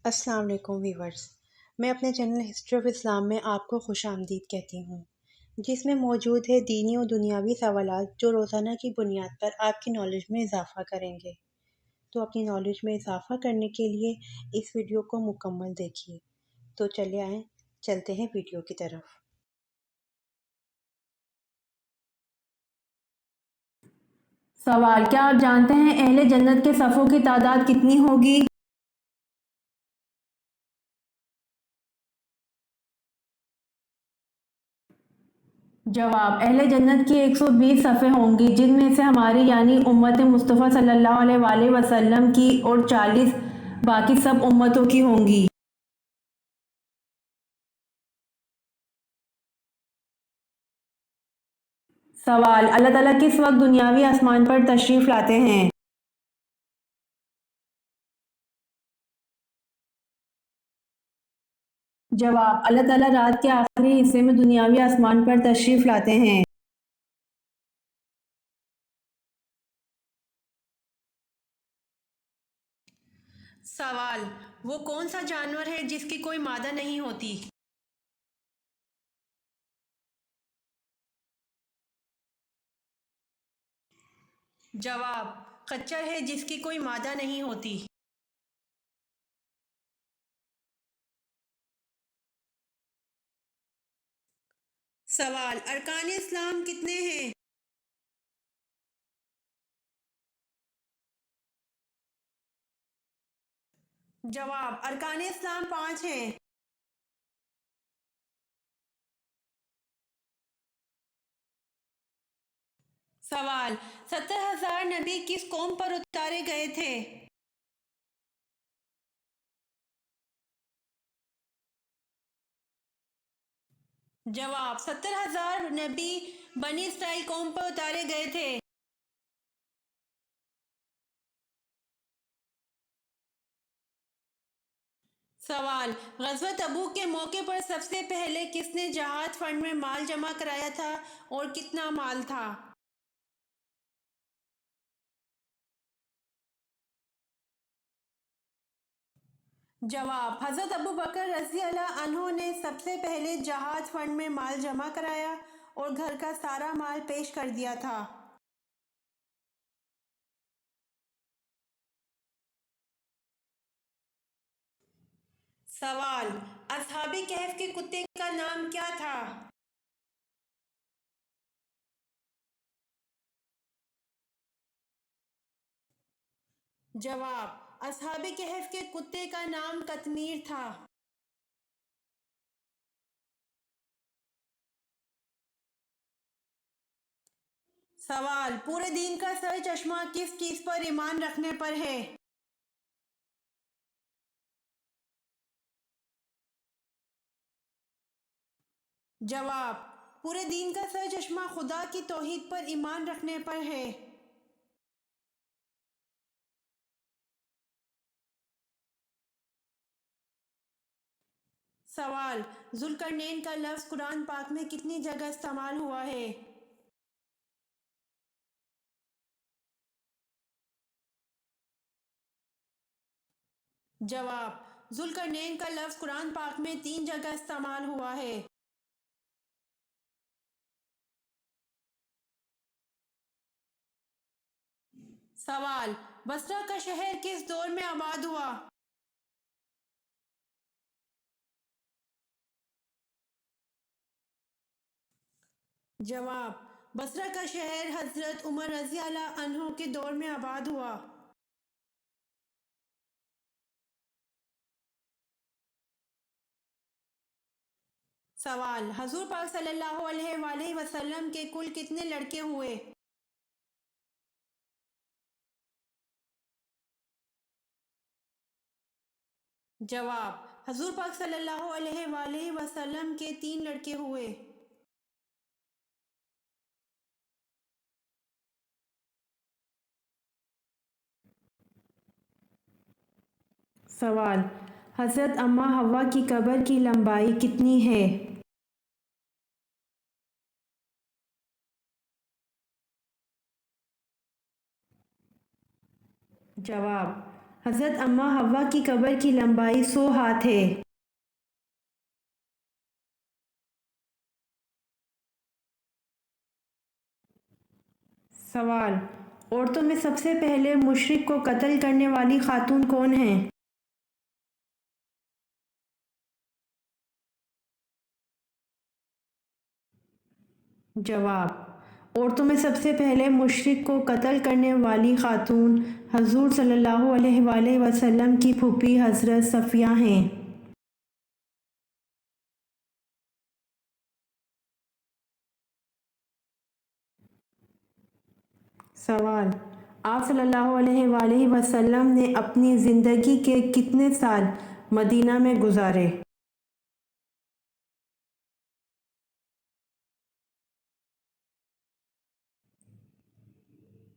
السلام علیکم ویورز، میں اپنے چینل ہسٹری آف اسلام میں آپ کو خوش آمدید کہتی ہوں، جس میں موجود ہے دینی و دنیاوی سوالات جو روزانہ کی بنیاد پر آپ کی نالج میں اضافہ کریں گے۔ تو اپنی نالج میں اضافہ کرنے کے لیے اس ویڈیو کو مکمل دیکھیے۔ تو چلے آئیں، چلتے ہیں ویڈیو کی طرف۔ سوال: کیا آپ جانتے ہیں اہل جنت کے صفوں کی تعداد کتنی ہوگی؟ جواب: اہل جنت کی 120 صفیں ہوں گی، جن میں سے ہماری یعنی امت مصطفیٰ صلی اللہ علیہ وآلہ وسلم کی اور 40 باقی سب امتوں کی ہوں گی۔ سوال: اللہ تعالیٰ کس وقت دنیاوی آسمان پر تشریف لاتے ہیں؟ جواب: اللہ تعالیٰ رات کے آخری حصے میں دنیاوی آسمان پر تشریف لاتے ہیں۔ سوال: وہ کون سا جانور ہے جس کی کوئی مادہ نہیں ہوتی؟ جواب: خچر ہے جس کی کوئی مادہ نہیں ہوتی۔ سوال: ارکان اسلام کتنے ہیں؟ جواب: ارکان اسلام 5 ہیں۔ سوال: 70,000 نبی کس قوم پر اتارے گئے تھے؟ جواب: 70,000 نبی بنی اسرائیل قوم پر اتارے گئے تھے۔ سوال: غزوہ تبوک کے موقع پر سب سے پہلے کس نے جہاد فنڈ میں مال جمع کرایا تھا اور کتنا مال تھا؟ جواب: حضرت ابوبکر رضی اللہ عنہ نے سب سے پہلے جہاد فنڈ میں مال جمع کرایا اور گھر کا سارا مال پیش کر دیا تھا۔ سوال: اصحاب کہف کے کتے کا نام کیا تھا؟ جواب: اصحاب کہف کے کتے کا نام قطمیر تھا۔ سوال: پورے دین کا سر چشمہ کس چیز پر ایمان رکھنے پر ہے؟ جواب: پورے دین کا سر چشمہ خدا کی توحید پر ایمان رکھنے پر ہے۔ سوال: ذوالقرنین کا لفظ قرآن پاک میں کتنی جگہ استعمال ہوا ہے؟ جواب: ذوالقرنین کا لفظ قرآن پاک میں 3 جگہ استعمال ہوا ہے۔ سوال: بصرہ کا شہر کس دور میں آباد ہوا؟ جواب: بصرہ کا شہر حضرت عمر رضی اللہ عنہ کے دور میں آباد ہوا۔ سوال: حضور پاک صلی اللہ علیہ وآلہ وسلم کے کل کتنے لڑکے ہوئے؟ جواب: حضور پاک صلی اللہ علیہ وآلہ وسلم کے 3 لڑکے ہوئے۔ سوال: حضرت اماں حوا کی قبر کی لمبائی کتنی ہے؟ جواب: حضرت اماں حوا کی قبر کی لمبائی 100 ہاتھ ہے۔ سوال: عورتوں میں سب سے پہلے مشرک کو قتل کرنے والی خاتون کون ہیں؟ جواب: عورتوں میں سب سے پہلے مشرک کو قتل کرنے والی خاتون حضور صلی اللہ علیہ وآلہ وسلم کی پھوپھی حضرت صفیہ ہیں۔ سوال: آپ صلی اللہ علیہ وآلہ وسلم نے اپنی زندگی کے کتنے سال مدینہ میں گزارے؟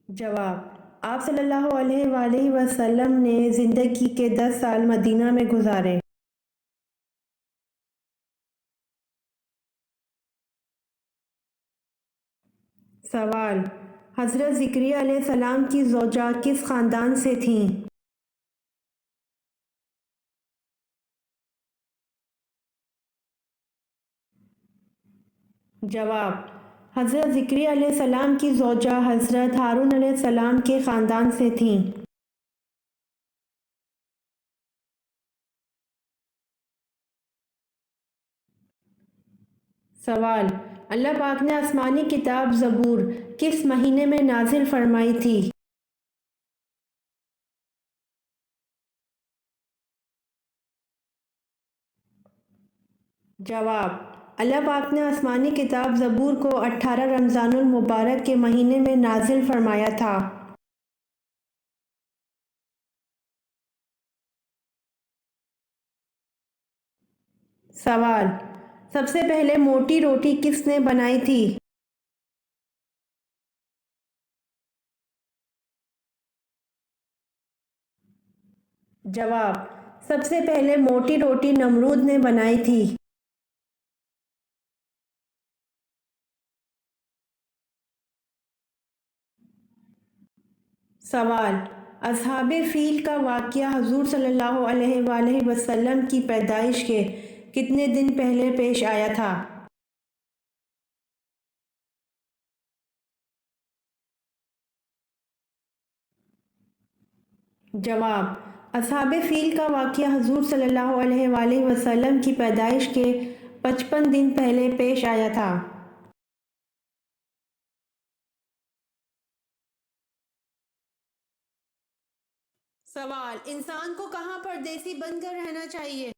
جواب: آپ صلی اللہ علیہ وآلہ وسلم نے زندگی کے 10 سال مدینہ میں گزارے۔ سوال: حضرت زکریا علیہ السلام کی زوجہ کس خاندان سے تھیں؟ جواب: حضرت زکریا علیہ السلام کی زوجہ حضرت ہارون علیہ السلام کے خاندان سے تھیں۔ سوال: اللہ پاک نے آسمانی کتاب زبور کس مہینے میں نازل فرمائی تھی؟ جواب: اللہ پاک نے آسمانی کتاب زبور کو 18 رمضان المبارک کے مہینے میں نازل فرمایا تھا۔ سوال: سب سے پہلے موٹی روٹی کس نے بنائی تھی؟ جواب: سب سے پہلے موٹی روٹی نمرود نے بنائی تھی۔ سوال: اصحاب فیل کا واقعہ حضور صلی اللہ علیہ وآلہ وسلم کی پیدائش کے کتنے دن پہلے پیش آیا تھا؟ جواب: اصحاب فیل کا واقعہ حضور صلی اللہ علیہ وآلہ وسلم کی پیدائش کے 55 دن پہلے پیش آیا تھا۔ سوال: انسان کو کہاں پردیسی بن کر رہنا چاہیے؟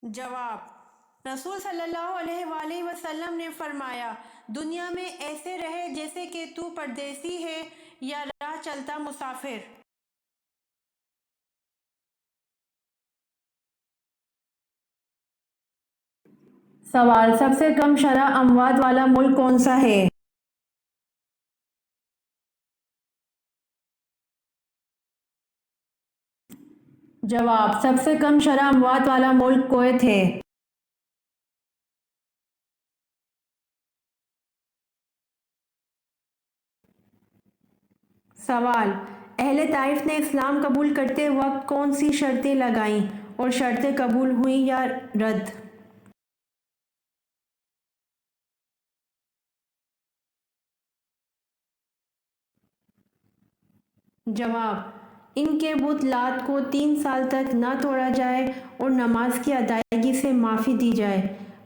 جواب: رسول صلی اللہ علیہ وآلہ وسلم نے فرمایا، دنیا میں ایسے رہے جیسے کہ تو پردیسی ہے یا راہ چلتا مسافر۔ سوال: سب سے کم شرح اموات والا ملک کون سا ہے؟ جواب: سب سے کم شرح اموات والا ملک کویت ہے۔ سوال: اہل طائف نے اسلام قبول کرتے وقت کون سی شرطیں لگائیں اور شرطیں قبول ہوئیں یا رد؟ جواب: ان کے بت لات کو 3 سال تک نہ توڑا جائے اور نماز کی ادائیگی سے معافی دی جائے،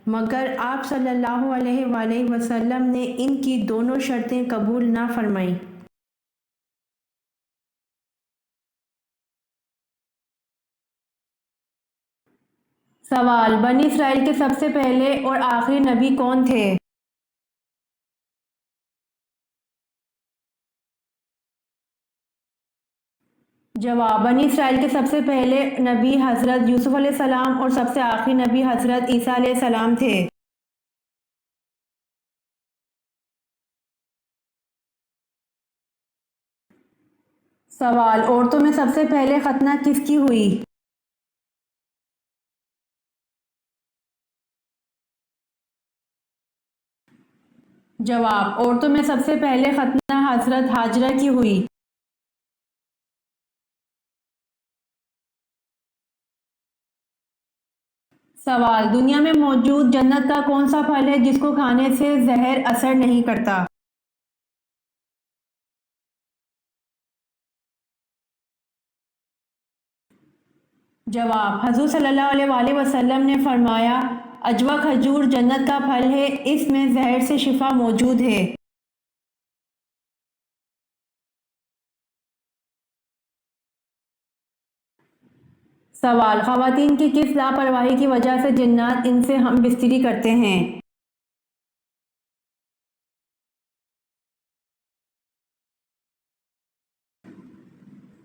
مگر آپ صلی اللہ علیہ وآلہ وسلم نے ان کی دونوں شرطیں قبول نہ فرمائیں۔ سوال: بنی اسرائیل کے سب سے پہلے اور آخری نبی کون تھے؟ جواب: بنی اسرائیل کے سب سے پہلے نبی حضرت یوسف علیہ السلام اور سب سے آخری نبی حضرت عیسیٰ علیہ السلام تھے۔ سوال: عورتوں میں سب سے پہلے ختنہ کس کی ہوئی؟ جواب: عورتوں میں سب سے پہلے ختنہ حضرت ہاجرہ کی ہوئی۔ سوال: دنیا میں موجود جنت کا کون سا پھل ہے جس کو کھانے سے زہر اثر نہیں کرتا؟ جواب: حضور صلی اللہ علیہ وآلہ وسلم نے فرمایا، عجوہ کھجور جنت کا پھل ہے، اس میں زہر سے شفا موجود ہے۔ سوال: خواتین کی کس لاپرواہی کی وجہ سے جنات ان سے ہم بستری کرتے ہیں؟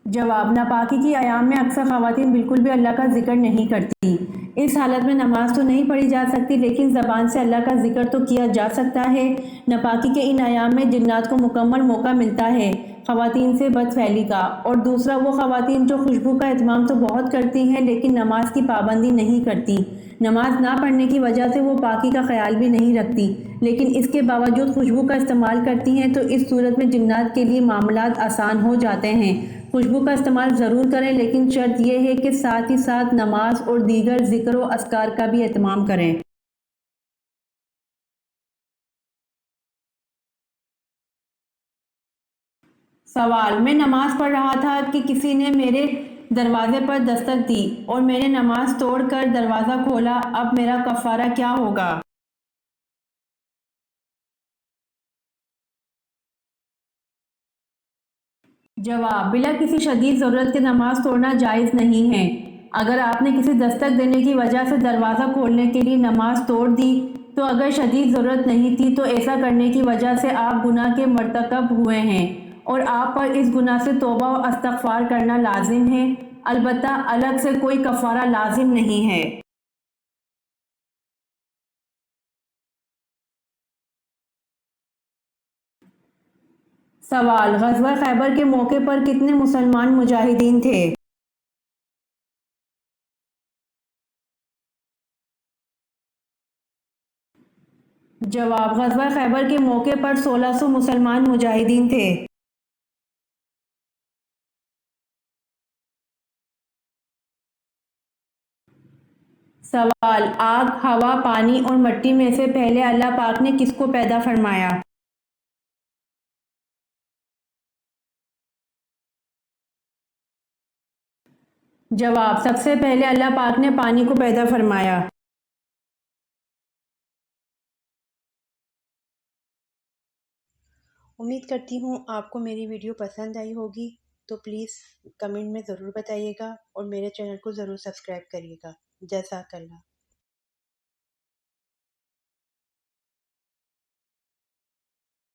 جواب: ناپاکی کی ایام میں اکثر خواتین بالکل بھی اللہ کا ذکر نہیں کرتی۔ اس حالت میں نماز تو نہیں پڑھی جا سکتی، لیکن زبان سے اللہ کا ذکر تو کیا جا سکتا ہے۔ ناپاکی کے ان ایام میں جنات کو مکمل موقع ملتا ہے خواتین سے بد فعلی کا۔ اور دوسرا، وہ خواتین جو خوشبو کا اہتمام تو بہت کرتی ہیں لیکن نماز کی پابندی نہیں کرتی۔ نماز نہ پڑھنے کی وجہ سے وہ پاکی کا خیال بھی نہیں رکھتی، لیکن اس کے باوجود خوشبو کا استعمال کرتی ہیں، تو اس صورت میں جنات کے لیے معاملات آسان ہو جاتے ہیں۔ خوشبو کا استعمال ضرور کریں، لیکن شرط یہ ہے کہ ساتھ ہی ساتھ نماز اور دیگر ذکر و اذکار کا بھی اہتمام کریں۔ سوال: میں نماز پڑھ رہا تھا کہ کسی نے میرے دروازے پر دستک دی اور میں نے نماز توڑ کر دروازہ کھولا، اب میرا کفارہ کیا ہوگا؟ جواب: بلا کسی شدید ضرورت کے نماز توڑنا جائز نہیں ہے۔ اگر آپ نے کسی دستک دینے کی وجہ سے دروازہ کھولنے کے لیے نماز توڑ دی تو اگر شدید ضرورت نہیں تھی تو ایسا کرنے کی وجہ سے آپ گناہ کے مرتکب ہوئے ہیں اور آپ پر اس گناہ سے توبہ و استغفار کرنا لازم ہے، البتہ الگ سے کوئی کفارہ لازم نہیں ہے۔ سوال: غزوہ خیبر کے موقع پر کتنے مسلمان مجاہدین تھے؟ جواب: غزوہ خیبر کے موقع پر 1600 مسلمان مجاہدین تھے۔ سوال: آگ، ہوا، پانی اور مٹی میں سے پہلے اللہ پاک نے کس کو پیدا فرمایا؟ جواب: سب سے پہلے اللہ پاک نے پانی کو پیدا فرمایا۔ امید کرتی ہوں آپ کو میری ویڈیو پسند آئی ہوگی، تو پلیز کمنٹ میں ضرور بتائیے گا اور میرے چینل کو ضرور سبسکرائب کریے گا۔ جزاک اللہ۔